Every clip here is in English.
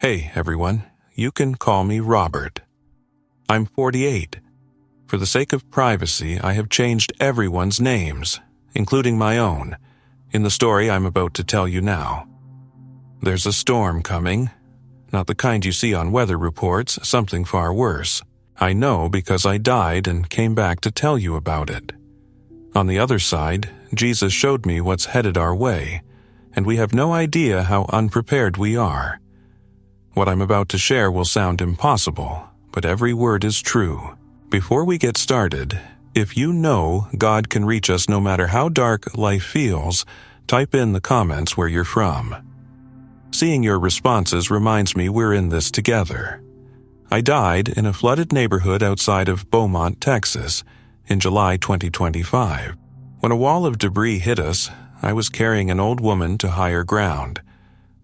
Hey, everyone. You can call me Robert. I'm 48. For the sake of privacy, I have changed everyone's names, including my own, in the story I'm about to tell you now. There's a storm coming. Not the kind you see on weather reports, something far worse. I know because I died and came back to tell you about it. On the other side, Jesus showed me what's headed our way, and we have no idea how unprepared we are. What I'm about to share will sound impossible, but every word is true. Before we get started, if you know God can reach us no matter how dark life feels, type in the comments where you're from. Seeing your responses reminds me we're in this together. I died in a flooded neighborhood outside of Beaumont, Texas, in July 2025. When a wall of debris hit us, I was carrying an old woman to higher ground.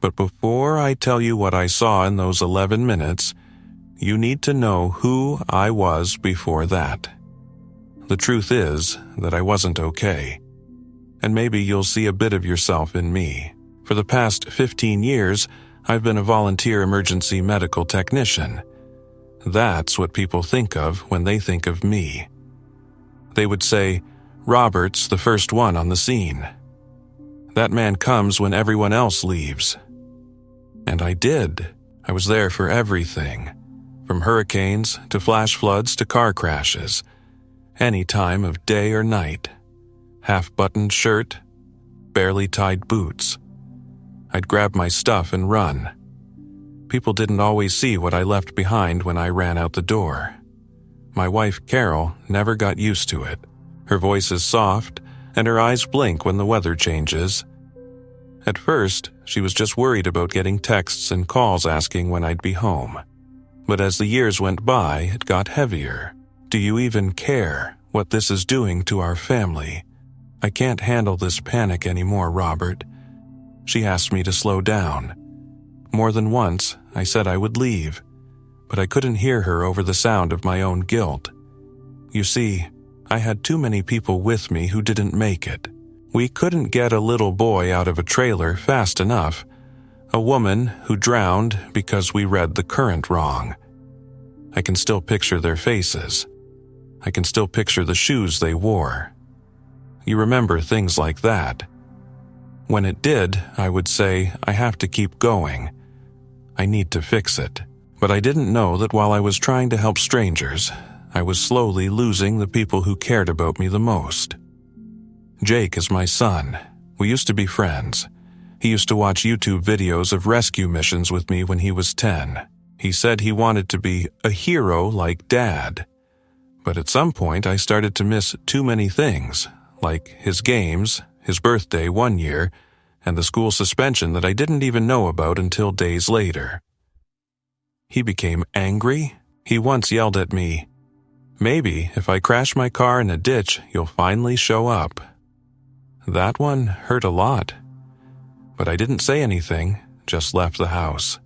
But before I tell you what I saw in those 11 minutes, you need to know who I was before that. The truth is that I wasn't okay. And maybe you'll see a bit of yourself in me. For the past 15 years, I've been a volunteer emergency medical technician. That's what people think of when they think of me. They would say, Robert's the first one on the scene. That man comes when everyone else leaves. And I did. I was there for everything. From hurricanes to flash floods to car crashes. Any time of day or night. Half-buttoned shirt, barely tied boots. I'd grab my stuff and run. People didn't always see what I left behind when I ran out the door. My wife, Carol, never got used to it. Her voice is soft, and her eyes blink when the weather changes. At first, she was just worried about getting texts and calls asking when I'd be home. But as the years went by, it got heavier. Do you even care what this is doing to our family? I can't handle this panic anymore, Robert. She asked me to slow down. More than once, I said I would leave, but I couldn't hear her over the sound of my own guilt. You see, I had too many people with me who didn't make it. We couldn't get a little boy out of a trailer fast enough. A woman who drowned because we read the current wrong. I can still picture their faces. I can still picture the shoes they wore. You remember things like that. When it did, I would say, I have to keep going. I need to fix it. But I didn't know that while I was trying to help strangers, I was slowly losing the people who cared about me the most. Jake is my son. We used to be friends. He used to watch YouTube videos of rescue missions with me when he was 10. He said he wanted to be a hero like Dad. But at some point I started to miss too many things, like his games, his birthday one year, and the school suspension that I didn't even know about until days later. He became angry. He once yelled at me, "Maybe if I crash my car in a ditch, you'll finally show up." That one hurt a lot. But I didn't say anything, just left the house.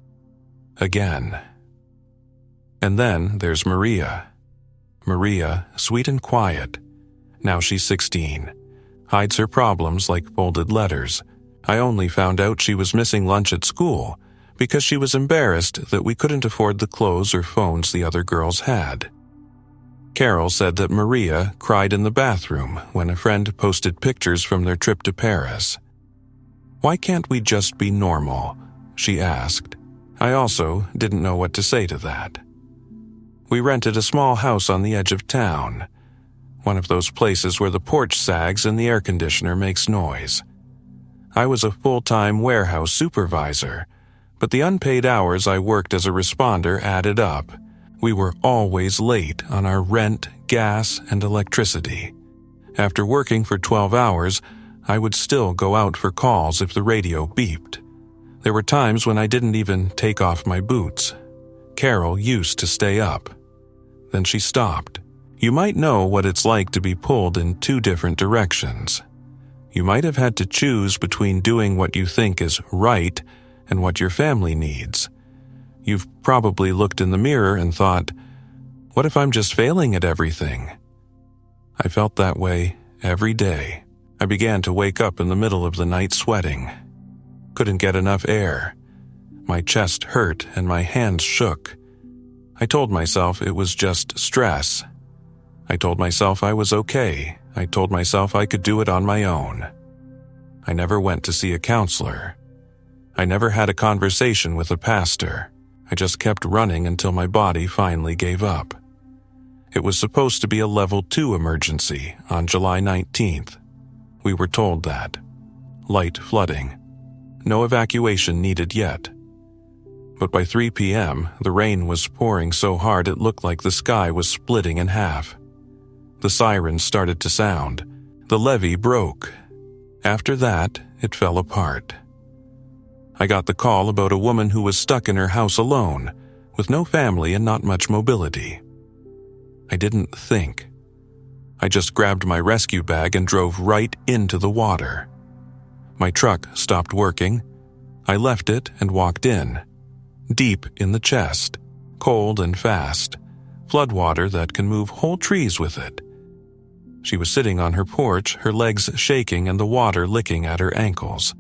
Again. And then there's Maria. Maria, sweet and quiet. Now she's 16. Hides her problems like folded letters. I only found out she was missing lunch at school because she was embarrassed that we couldn't afford the clothes or phones the other girls had. Carol said that Maria cried in the bathroom when a friend posted pictures from their trip to Paris. Why can't we just be normal? She asked. I also didn't know what to say to that. We rented a small house on the edge of town. One of those places where the porch sags and the air conditioner makes noise. I was a full-time warehouse supervisor, but the unpaid hours I worked as a responder added up. We were always late on our rent, gas, and electricity. After working for 12 hours, I would still go out for calls if the radio beeped. There were times when I didn't even take off my boots. Carol used to stay up. Then she stopped. You might know what it's like to be pulled in two different directions. You might have had to choose between doing what you think is right and what your family needs. You've probably looked in the mirror and thought, what if I'm just failing at everything? I felt that way every day. I began to wake up in the middle of the night sweating. Couldn't get enough air. My chest hurt and my hands shook. I told myself it was just stress. I told myself I was okay. I told myself I could do it on my own. I never went to see a counselor. I never had a conversation with a pastor. I just kept running until my body finally gave up. It was supposed to be a level 2 emergency on July 19th. We were told that. Light flooding. No evacuation needed yet. But by 3 p.m., the rain was pouring so hard it looked like the sky was splitting in half. The sirens started to sound. The levee broke. After that, it fell apart. I got the call about a woman who was stuck in her house alone, with no family and not much mobility. I didn't think. I just grabbed my rescue bag and drove right into the water. My truck stopped working. I left it and walked in. Deep in the chest, cold and fast, floodwater that can move whole trees with it. She was sitting on her porch, her legs shaking and the water licking at her ankles.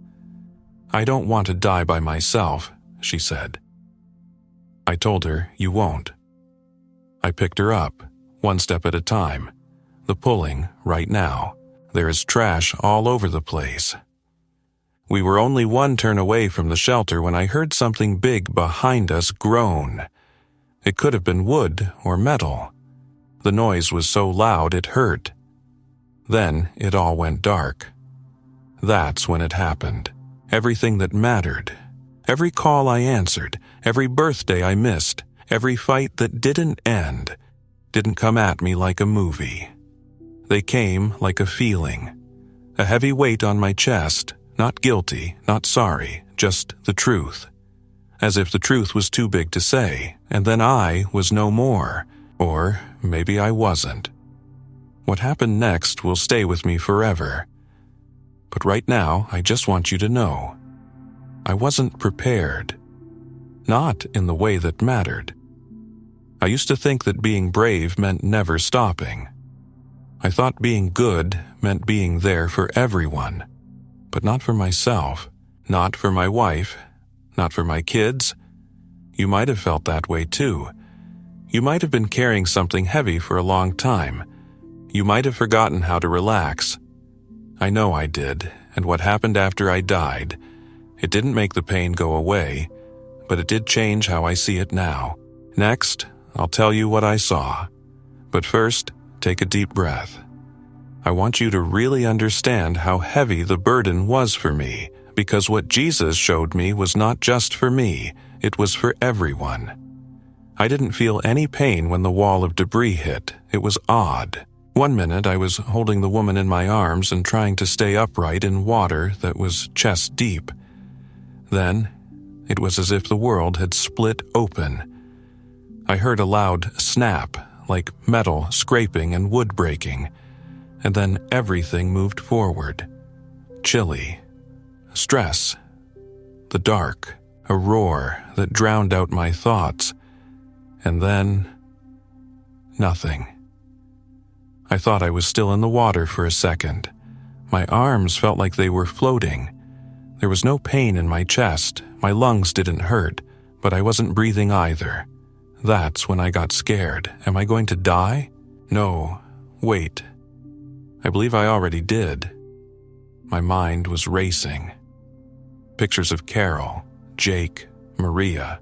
"I don't want to die by myself," she said. I told her, "You won't." I picked her up, one step at a time. The pulling, right now. There is trash all over the place. We were only one turn away from the shelter when I heard something big behind us groan. It could have been wood or metal. The noise was so loud it hurt. Then it all went dark. That's when it happened. Everything that mattered. Every call I answered, every birthday I missed, every fight that didn't end, didn't come at me like a movie. They came like a feeling. A heavy weight on my chest, not guilty, not sorry, just the truth. As if the truth was too big to say, and then I was no more. Or maybe I wasn't. What happened next will stay with me forever. But right now, I just want you to know. I wasn't prepared. Not in the way that mattered. I used to think that being brave meant never stopping. I thought being good meant being there for everyone. But not for myself. Not for my wife. Not for my kids. You might have felt that way too. You might have been carrying something heavy for a long time. You might have forgotten how to relax. I know I did, and what happened after I died, it didn't make the pain go away, but it did change how I see it now. Next, I'll tell you what I saw. But first, take a deep breath. I want you to really understand how heavy the burden was for me, because what Jesus showed me was not just for me, it was for everyone. I didn't feel any pain when the wall of debris hit. It was odd. One minute I was holding the woman in my arms and trying to stay upright in water that was chest deep. Then, it was as if the world had split open. I heard a loud snap, like metal scraping and wood breaking, and then everything moved forward. Chilly. Stress. The dark. A roar that drowned out my thoughts. And then, nothing. I thought I was still in the water for a second. My arms felt like they were floating. There was no pain in my chest. My lungs didn't hurt, but I wasn't breathing either. That's when I got scared. Am I going to die? No. Wait. I believe I already did. My mind was racing. Pictures of Carol, Jake, Maria.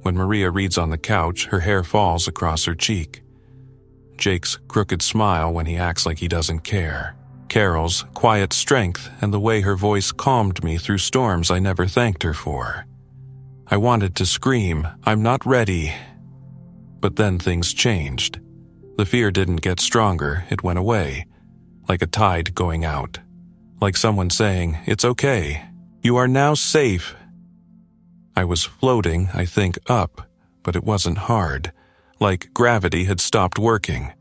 When Maria reads on the couch, her hair falls across her cheek. Jake's crooked smile when he acts like he doesn't care. Carol's quiet strength and the way her voice calmed me through storms I never thanked her for. I wanted to scream, "I'm not ready." But then things changed. The fear didn't get stronger, it went away. Like a tide going out. Like someone saying, "It's okay. You are now safe." I was floating, I think, up, but it wasn't hard. Like gravity had stopped working.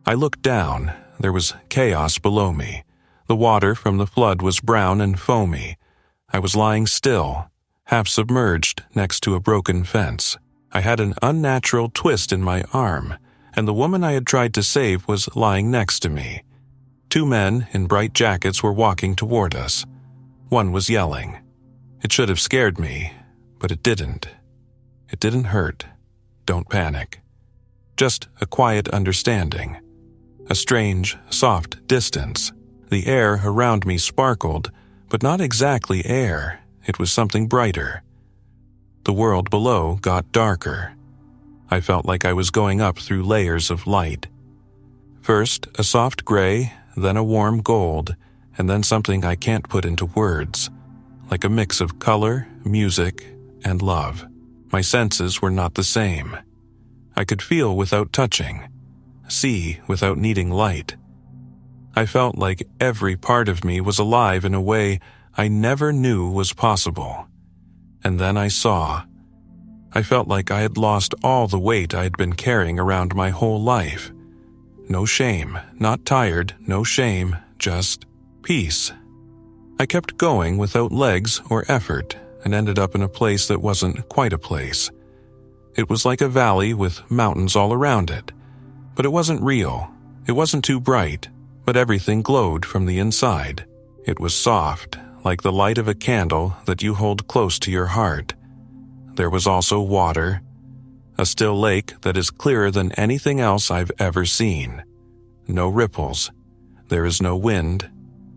I looked down. There was chaos below me. The water from the flood was brown and foamy. I was lying still, half submerged next to a broken fence. I had an unnatural twist in my arm, and the woman I had tried to save was lying next to me. 2 men in bright jackets were walking toward us. One was yelling. It should have scared me, but it didn't. It didn't hurt. Don't panic. Just a quiet understanding. A strange, soft distance. The air around me sparkled, but not exactly air. It was something brighter. The world below got darker. I felt like I was going up through layers of light. First, a soft gray, then a warm gold, and then something I can't put into words, like a mix of color, music, and love. My senses were not the same. I could feel without touching, see without needing light. I felt like every part of me was alive in a way I never knew was possible. And then I saw. I felt like I had lost all the weight I had been carrying around my whole life. No shame, not tired, no shame, just peace. I kept going without legs or effort and ended up in a place that wasn't quite a place. It was like a valley with mountains all around it, but it wasn't real. It wasn't too bright, but everything glowed from the inside. It was soft, like the light of a candle that you hold close to your heart. There was also water, a still lake that is clearer than anything else I've ever seen. No ripples. There is no wind,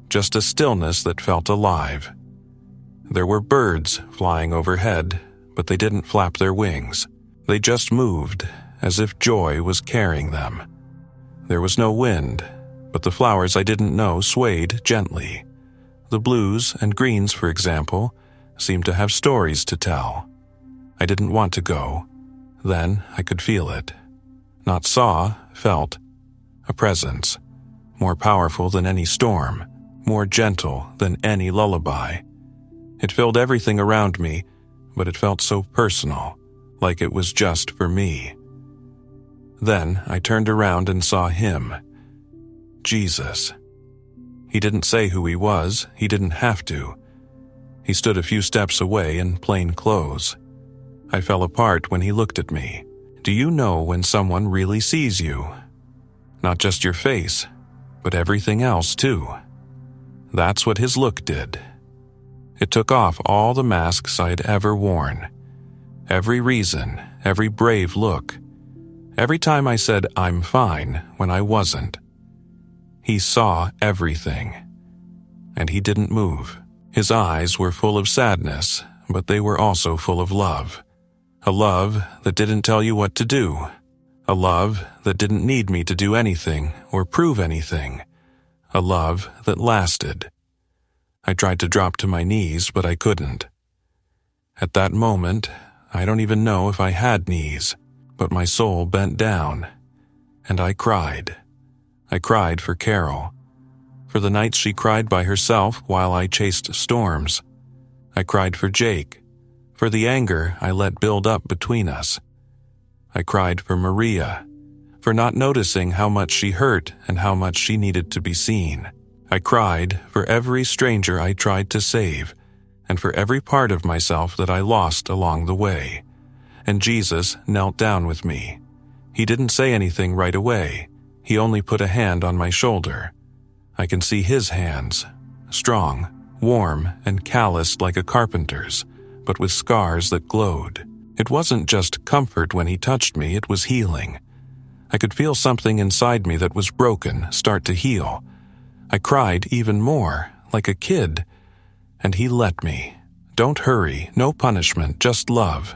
just a stillness that felt alive. There were birds flying overhead, but they didn't flap their wings. They just moved, as if joy was carrying them. There was no wind, but the flowers I didn't know swayed gently. The blues and greens, for example, seemed to have stories to tell. I didn't want to go. Then I could feel it. Not saw, felt. A presence. More powerful than any storm. More gentle than any lullaby. It filled everything around me, but it felt so personal, like it was just for me. Then I turned around and saw him. Jesus. He didn't say who he was. He didn't have to. He stood a few steps away in plain clothes. I fell apart when he looked at me. Do you know when someone really sees you? Not just your face, but everything else too. That's what his look did. It took off all the masks I'd ever worn. Every reason, every brave look. Every time I said I'm fine when I wasn't. He saw everything. And he didn't move. His eyes were full of sadness, but they were also full of love. A love that didn't tell you what to do. A love that didn't need me to do anything or prove anything. A love that lasted. I tried to drop to my knees, but I couldn't. At that moment, I don't even know if I had knees, but my soul bent down, and I cried. I cried for Carol, for the nights she cried by herself while I chased storms. I cried for Jake, for the anger I let build up between us. I cried for Maria, for not noticing how much she hurt and how much she needed to be seen. I cried for every stranger I tried to save, and for every part of myself that I lost along the way. And Jesus knelt down with me. He didn't say anything right away. He only put a hand on my shoulder. I can see his hands, strong, warm, and calloused like a carpenter's, but with scars that glowed. It wasn't just comfort when he touched me, it was healing. I could feel something inside me that was broken start to heal. I cried even more, like a kid, and he let me. Don't hurry, no punishment, just love.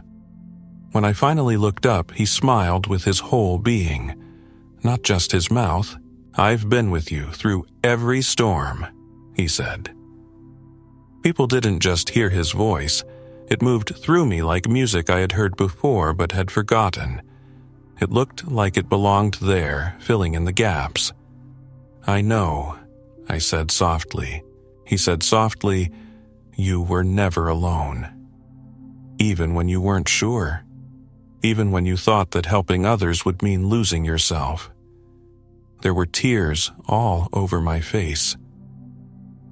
When I finally looked up, he smiled with his whole being, not just his mouth. I've been with you through every storm, he said. People didn't just hear his voice. It moved through me like music I had heard before but had forgotten. It looked like it belonged there, filling in the gaps. I know, I said softly. He said softly, you were never alone. Even when you weren't sure. Even when you thought that helping others would mean losing yourself. There were tears all over my face.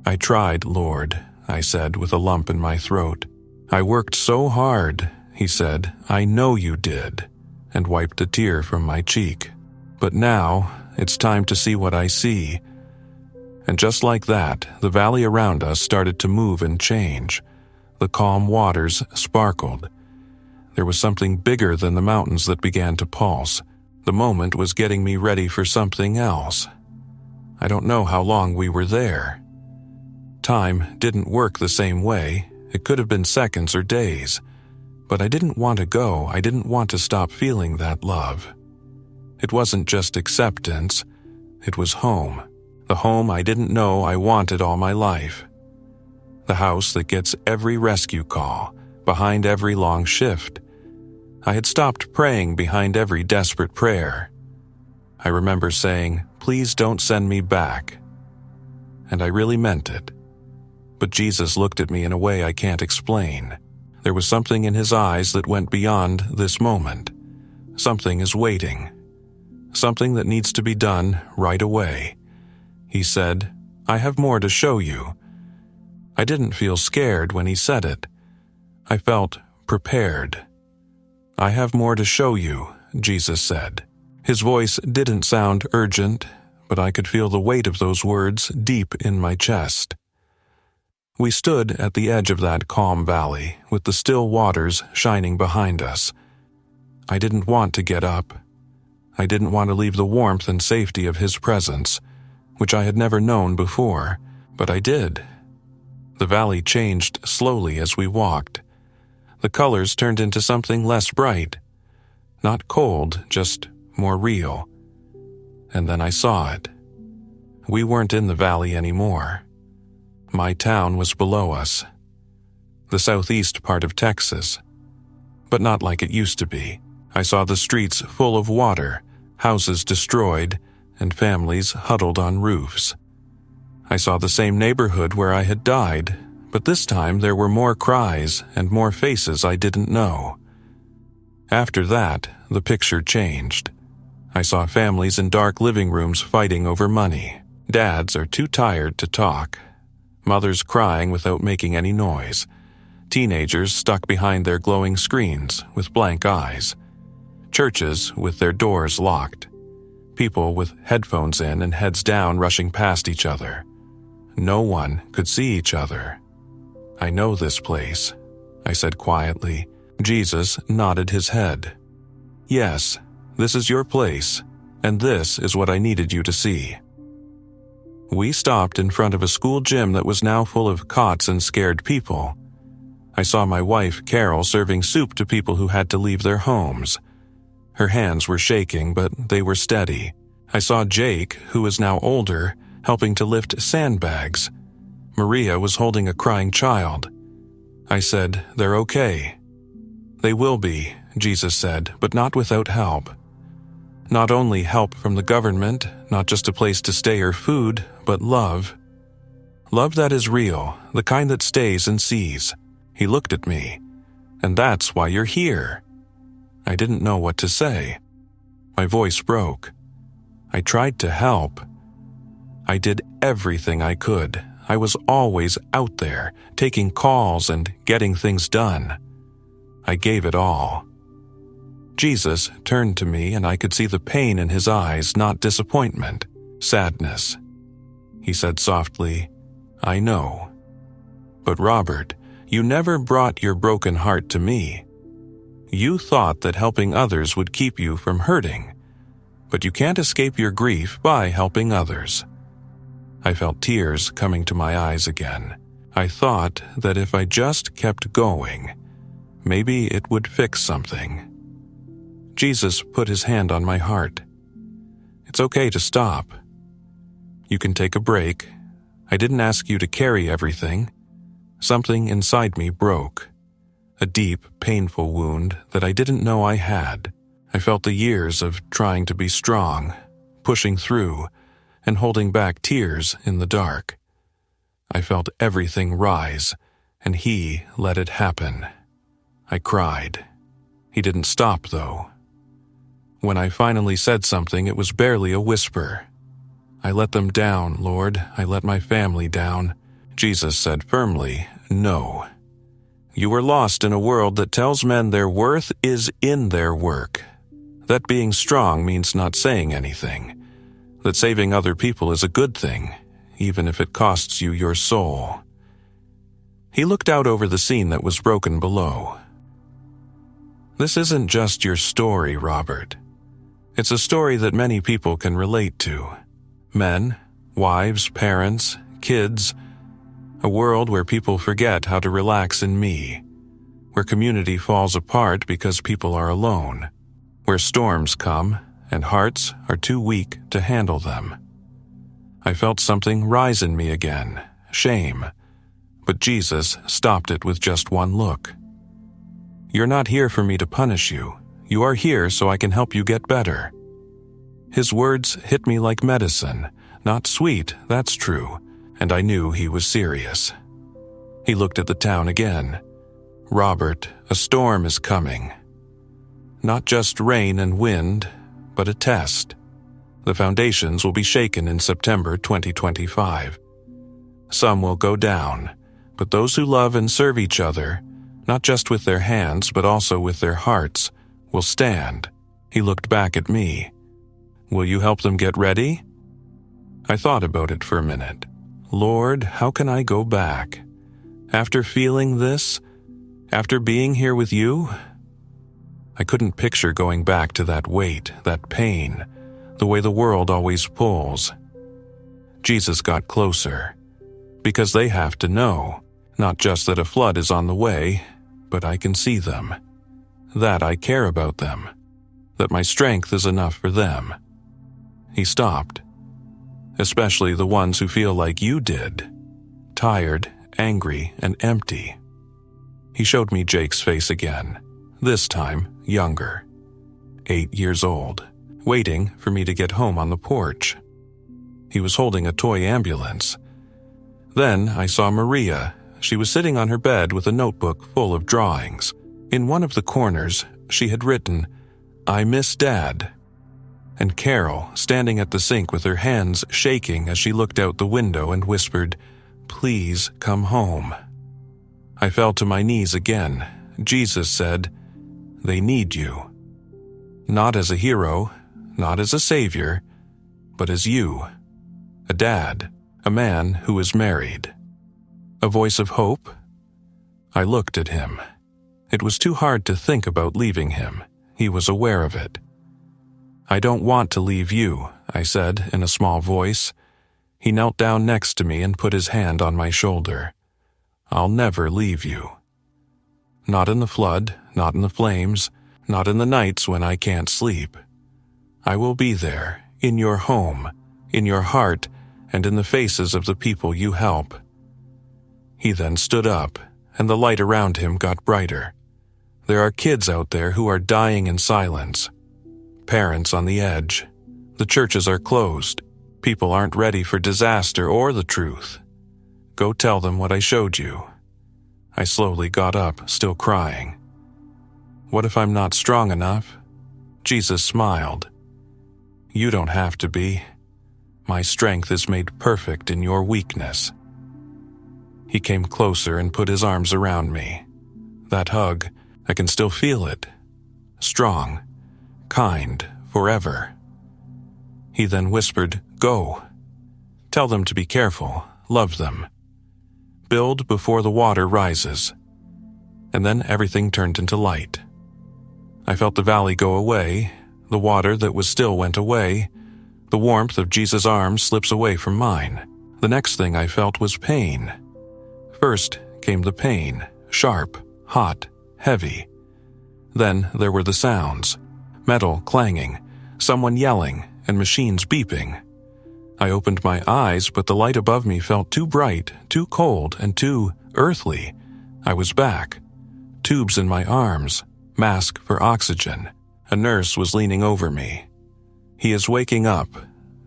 I tried, Lord, I said with a lump in my throat. I worked so hard, he said. I know you did, and wiped a tear from my cheek. But now, it's time to see what I see. And just like that, the valley around us started to move and change. The calm waters sparkled. There was something bigger than the mountains that began to pulse. The moment was getting me ready for something else. I don't know how long we were there. Time didn't work the same way. It could have been seconds or days. But I didn't want to go. I didn't want to stop feeling that love. It wasn't just acceptance. It was home. The home I didn't know I wanted all my life. The house that gets every rescue call, behind every long shift. I had stopped praying behind every desperate prayer. I remember saying, "Please don't send me back." And I really meant it. But Jesus looked at me in a way I can't explain. There was something in his eyes that went beyond this moment. Something is waiting. Something that needs to be done right away. He said, "I have more to show you." I didn't feel scared when he said it. I felt prepared. "I have more to show you," Jesus said. His voice didn't sound urgent, but I could feel the weight of those words deep in my chest. We stood at the edge of that calm valley, with the still waters shining behind us. I didn't want to get up. I didn't want to leave the warmth and safety of his presence, which I had never known before, but I did. The valley changed slowly as we walked. The colors turned into something less bright. Not cold, just more real. And then I saw it. We weren't in the valley anymore. My town was below us. The southeast part of Texas. But not like it used to be. I saw the streets full of water, houses destroyed, and families huddled on roofs. I saw the same neighborhood where I had died, but this time there were more cries and more faces I didn't know. After that, the picture changed. I saw families in dark living rooms fighting over money. Dads are too tired to talk. Mothers crying without making any noise. Teenagers stuck behind their glowing screens with blank eyes. Churches with their doors locked. People with headphones in and heads down rushing past each other. No one could see each other. "I know this place," I said quietly. Jesus nodded his head. "Yes, this is your place, and this is what I needed you to see." We stopped in front of a school gym that was now full of cots and scared people. I saw my wife, Carol, serving soup to people who had to leave their homes. Her hands were shaking, but they were steady. I saw Jake, who was now older, helping to lift sandbags. Maria was holding a crying child. I said, "They're okay." "They will be," Jesus said, "but not without help. Not only help from the government, not just a place to stay or food, but love. Love that is real, the kind that stays and sees." He looked at me. "And that's why you're here." I didn't know what to say. My voice broke. I tried to help. I did everything I could. I was always out there, taking calls and getting things done. I gave it all. Jesus turned to me and I could see the pain in his eyes, not disappointment, sadness. He said softly, "I know. But Robert, you never brought your broken heart to me. You thought that helping others would keep you from hurting, but you can't escape your grief by helping others." I felt tears coming to my eyes again. I thought that if I just kept going, maybe it would fix something. Jesus put his hand on my heart. "It's okay to stop. You can take a break. I didn't ask you to carry everything." Something inside me broke. A deep, painful wound that I didn't know I had. I felt the years of trying to be strong, pushing through, and holding back tears in the dark. I felt everything rise, and he let it happen. I cried. He didn't stop, though. When I finally said something, it was barely a whisper. "I let them down, Lord. I let my family down." Jesus said firmly, "No. You were lost in a world that tells men their worth is in their work. That being strong means not saying anything. That saving other people is a good thing, even if it costs you your soul." He looked out over the scene that was broken below. This isn't just your story, Robert. It's a story that many people can relate to. Men, wives, parents, kids. A world where people forget how to relax in me. Where community falls apart because people are alone. Where storms come and hearts are too weak to handle them. I felt something rise in me again, shame. But Jesus stopped it with just one look. You're not here for me to punish you. You are here so I can help you get better. His words hit me like medicine, not sweet, that's true, and I knew he was serious. He looked at the town again. Robert, a storm is coming. Not just rain and wind, but a test. The foundations will be shaken in September 2025. Some will go down, but those who love and serve each other, not just with their hands but also with their hearts, will stand. He looked back at me. Will you help them get ready? I thought about it for a minute. Lord, how can I go back? After feeling this? After being here with you? I couldn't picture going back to that weight, that pain, the way the world always pulls. Jesus got closer. Because they have to know, not just that a flood is on the way, but I can see them. That I care about them. That my strength is enough for them. He stopped. Especially the ones who feel like you did. Tired, angry, and empty. He showed me Jake's face again. This time, younger. 8 years old. Waiting for me to get home on the porch. He was holding a toy ambulance. Then I saw Maria. She was sitting on her bed with a notebook full of drawings. In one of the corners, she had written, "I miss Dad." And Carol, standing at the sink with her hands shaking as she looked out the window and whispered, "Please come home." I fell to my knees again. Jesus said, "They need you." Not as a hero, not as a savior, but as you. A dad, a man who is married. A voice of hope? I looked at him. It was too hard to think about leaving him. He was aware of it. "I don't want to leave you," I said in a small voice. He knelt down next to me and put his hand on my shoulder. "I'll never leave you. Not in the flood, not in the flames, not in the nights when I can't sleep. I will be there, in your home, in your heart, and in the faces of the people you help." He then stood up, and the light around him got brighter. There are kids out there who are dying in silence. Parents on the edge. The churches are closed. People aren't ready for disaster or the truth. Go tell them what I showed you. I slowly got up, still crying. What if I'm not strong enough? Jesus smiled. You don't have to be. My strength is made perfect in your weakness. He came closer and put his arms around me. That hug, I can still feel it. Strong, kind, forever. He then whispered, "Go. Tell them to be careful, love them. Build before the water rises." And then everything turned into light. I felt the valley go away, the water that was still went away, the warmth of Jesus' arms slips away from mine. The next thing I felt was pain. First came the pain, sharp, hot, heavy. Then there were the sounds, metal clanging, someone yelling, and machines beeping. I opened my eyes, but the light above me felt too bright, too cold, and too earthly. I was back. Tubes in my arms, mask for oxygen. A nurse was leaning over me. "He is waking up,"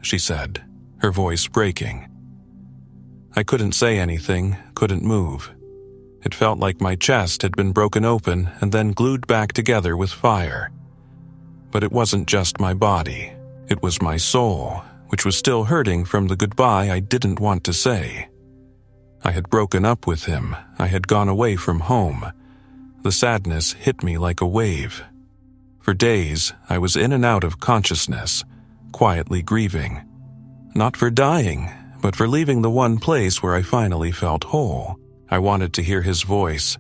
she said, her voice breaking. I couldn't say anything, couldn't move. It felt like my chest had been broken open and then glued back together with fire. But it wasn't just my body. It was my soul, which was still hurting from the goodbye I didn't want to say. I had broken up with him. I had gone away from home. The sadness hit me like a wave. For days, I was in and out of consciousness, quietly grieving. Not for dying, but for leaving the one place where I finally felt whole. I wanted to hear his voice,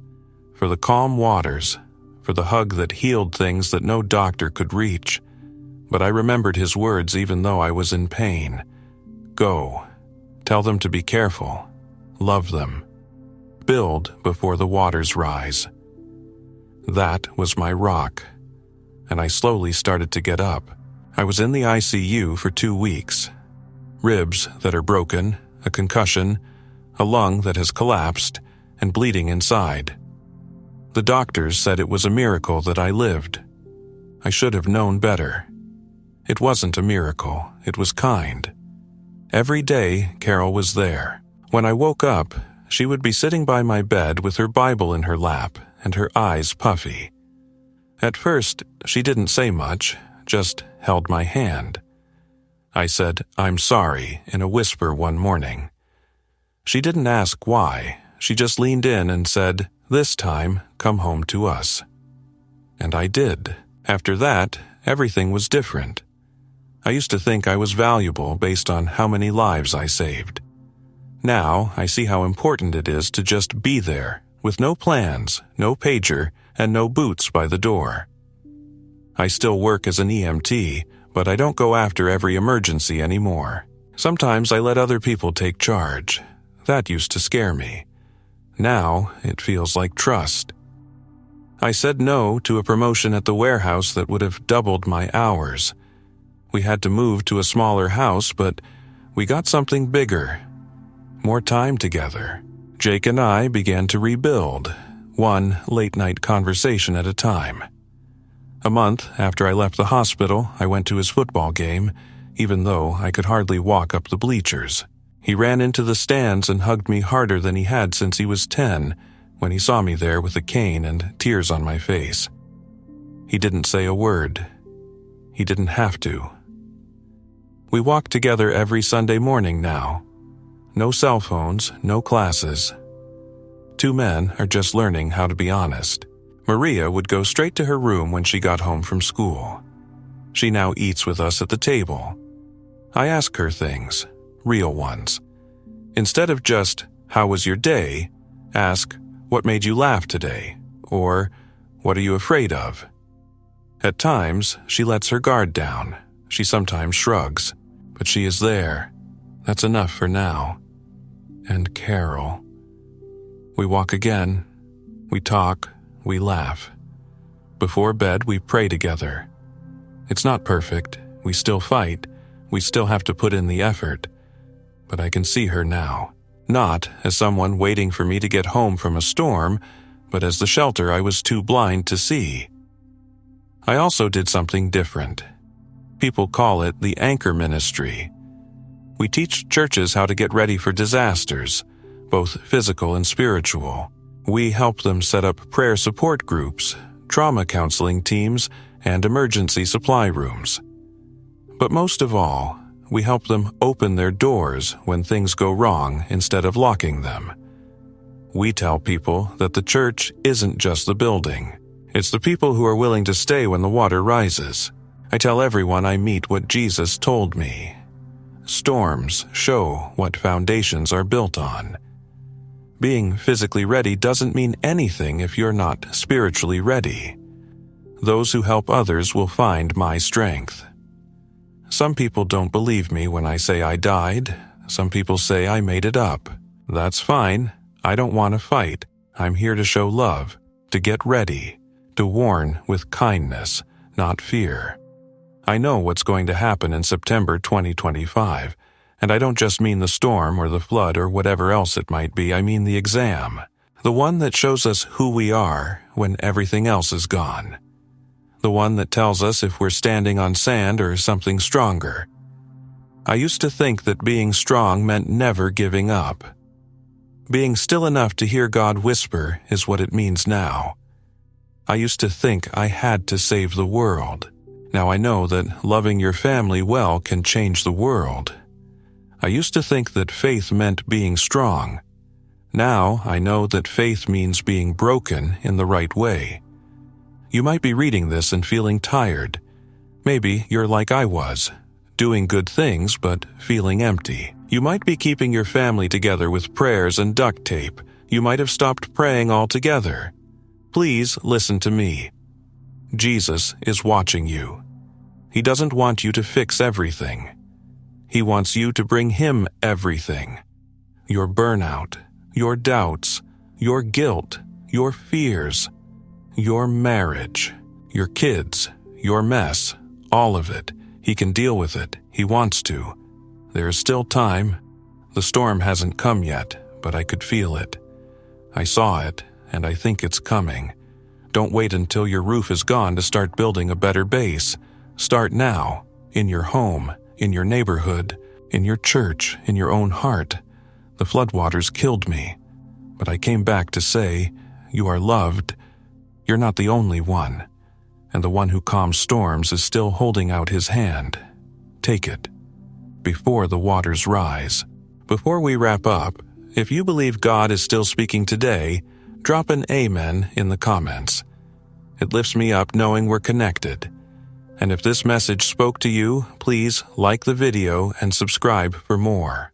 for the calm waters, for the hug that healed things that no doctor could reach. But I remembered his words even though I was in pain. Go. Tell them to be careful. Love them. Build before the waters rise. That was my rock, and I slowly started to get up. I was in the ICU for 2 weeks. Ribs that are broken, a concussion, a lung that has collapsed, and bleeding inside. The doctors said it was a miracle that I lived. I should have known better. It wasn't a miracle, it was kind. Every day, Carol was there. When I woke up, she would be sitting by my bed with her Bible in her lap and her eyes puffy. At first, she didn't say much, just held my hand. I said, "I'm sorry," in a whisper one morning. She didn't ask why. She just leaned in and said, "This time, come home to us." And I did. After that, everything was different. I used to think I was valuable based on how many lives I saved. Now, I see how important it is to just be there, with no plans, no pager, and no boots by the door. I still work as an EMT, but I don't go after every emergency anymore. Sometimes I let other people take charge. That used to scare me. Now, it feels like trust. I said no to a promotion at the warehouse that would have doubled my hours. We had to move to a smaller house, but we got something bigger. More time together. Jake and I began to rebuild, one late-night conversation at a time. A month after I left the hospital, I went to his football game, even though I could hardly walk up the bleachers. He ran into the stands and hugged me harder than he had since he was 10, when he saw me there with a cane and tears on my face. He didn't say a word. He didn't have to. We walk together every Sunday morning now. No cell phones, no classes. 2 men are just learning how to be honest. Maria would go straight to her room when she got home from school. She now eats with us at the table. I ask her things, real ones. Instead of just, "How was your day?" ask, "What made you laugh today?" or, "What are you afraid of?" At times, she lets her guard down. She sometimes shrugs, but she is there. That's enough for now. And Carol. We walk again. We talk. We laugh. Before bed, we pray together. It's not perfect. We still fight. We still have to put in the effort. But I can see her now. Not as someone waiting for me to get home from a storm, but as the shelter I was too blind to see. I also did something different. People call it the anchor ministry. We teach churches how to get ready for disasters, both physical and spiritual. We help them set up prayer support groups, trauma counseling teams, and emergency supply rooms. But most of all, we help them open their doors when things go wrong instead of locking them. We tell people that the church isn't just the building. It's the people who are willing to stay when the water rises. I tell everyone I meet what Jesus told me. Storms show what foundations are built on. Being physically ready doesn't mean anything if you're not spiritually ready. Those who help others will find my strength. Some people don't believe me when I say I died. Some people say I made it up. That's fine. I don't want to fight. I'm here to show love, to get ready, to warn with kindness, not fear. I know what's going to happen in September 2025, and I don't just mean the storm or the flood or whatever else it might be. I mean the exam, the one that shows us who we are when everything else is gone. The one that tells us if we're standing on sand or something stronger. I used to think that being strong meant never giving up. Being still enough to hear God whisper is what it means now. I used to think I had to save the world. Now I know that loving your family well can change the world. I used to think that faith meant being strong. Now I know that faith means being broken in the right way. You might be reading this and feeling tired. Maybe you're like I was, doing good things but feeling empty. You might be keeping your family together with prayers and duct tape. You might have stopped praying altogether. Please listen to me. Jesus is watching you. He doesn't want you to fix everything. He wants you to bring Him everything. Your burnout, your doubts, your guilt, your fears, your marriage, your kids, your mess, all of it. He can deal with it. He wants to. There is still time. The storm hasn't come yet, but I could feel it. I saw it, and I think it's coming. Don't wait until your roof is gone to start building a better base. Start now, in your home, in your neighborhood, in your church, in your own heart. The floodwaters killed me, but I came back to say, you are loved. You're not the only one, and the one who calms storms is still holding out His hand. Take it, before the waters rise. Before we wrap up, if you believe God is still speaking today, drop an amen in the comments. It lifts me up knowing we're connected. And if this message spoke to you, please like the video and subscribe for more.